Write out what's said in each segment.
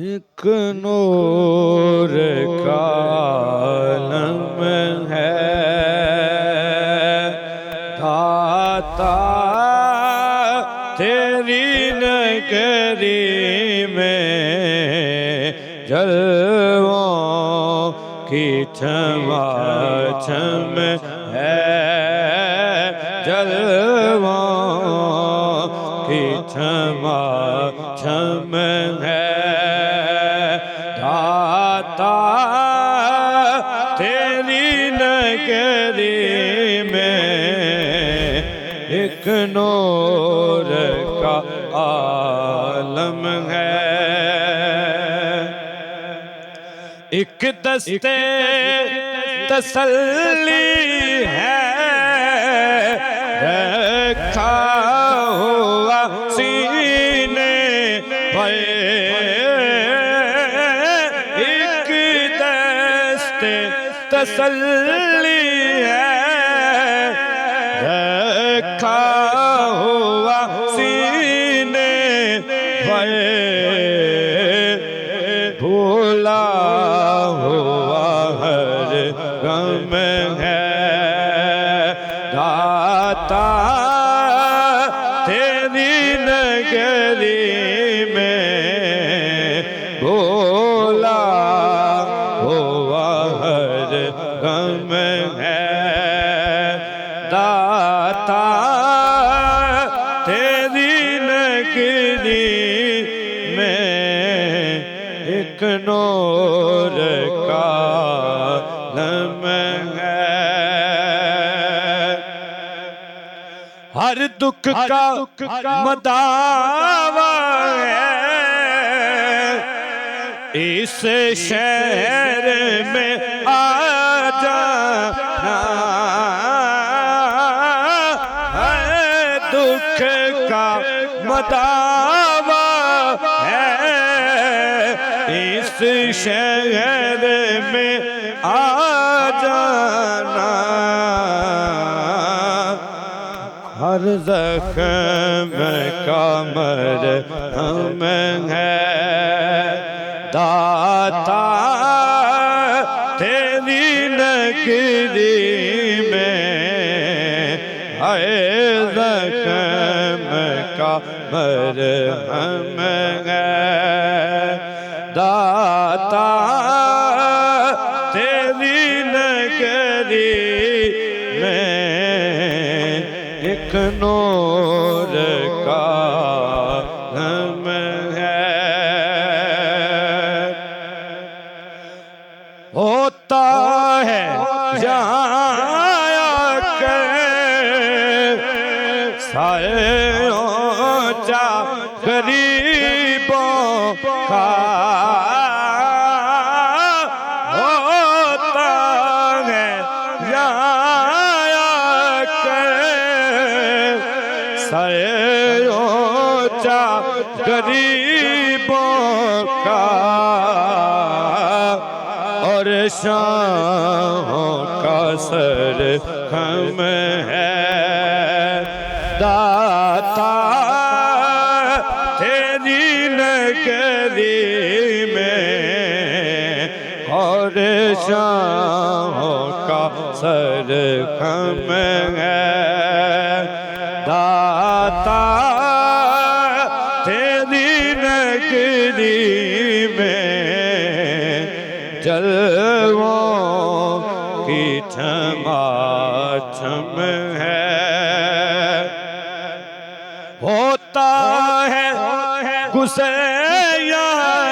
एक नूर का आलम है दाता तेरी नगरी में जलवों की छमाछम है जलवों की छमाछम है दाता तेरी नगरी में एक नूर का आलम है। एक दस्ते तसल्ली है रखा हुआ सीने पर, एक दस्ते तसल्ली है रखा हुआ सीने पर, भूला हुआ हर गम है दाता तेरी नगरी में भूला हुआ हर गम है दाता तेरी नगरी में एक नूर का आलम है। हर दुख का मदावा है इस शहर में आ जाना, हर दुख का मदावा है इस शहर में आ जाना, हर ज़ख्म का मरहम है दाता तेरी नगरी में, हर ज़ख्म का मरहम है दाता तेरी नगरी में एक नूर का आलम है। होता है यहाँ साए ऊंचा गरीबों का, होता है यहाँ साए ऊंचा गरीबों का, और शाहों का सर हम है दाता तेरी नगरी में, और शाहों का सर हम है दाता तेरी नगरी में जलवों की छमाछम है। होता है गुस्सा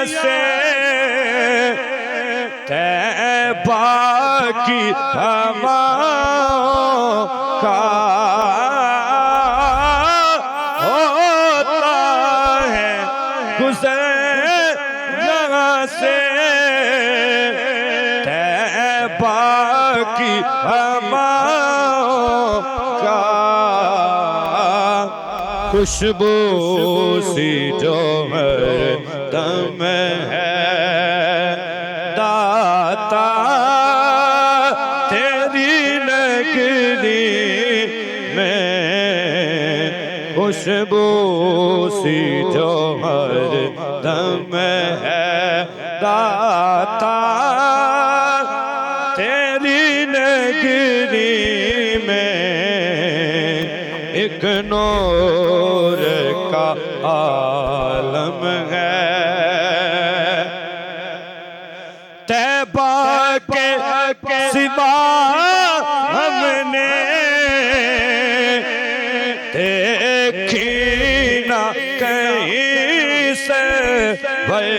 से तैबा की हवाओं का, होता है गुस्सा से तैबा की हवाओं का, खुशबू सी जो हर दम है दाता तेरी नगरी में, खुशबू सी जो हर दम है आलम है। तैबा के सिवा हमने देखी ना कहीं से भय।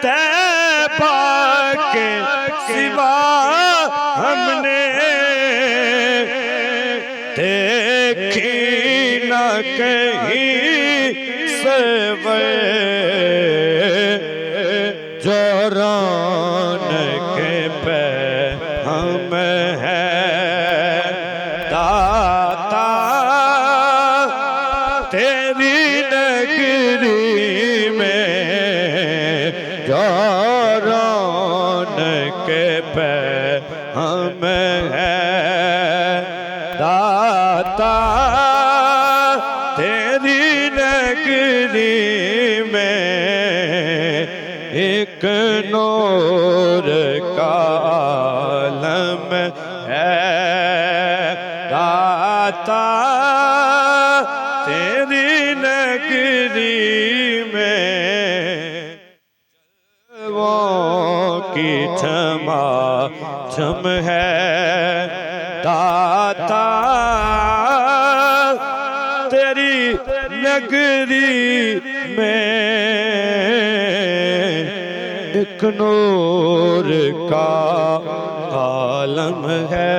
तैबा के सिवा हमने देखी ना कहीं से भय। जो रौनक पे हम हैं दाता तेरी नगरी में। जो रौनक पे हम हैं दाता तेरी नगरी में। एक नूर का आलम है दाता तेरी नगरी में। वो की क्षमा छम है दाता तेरी नगरी में। एक नूर का आलम है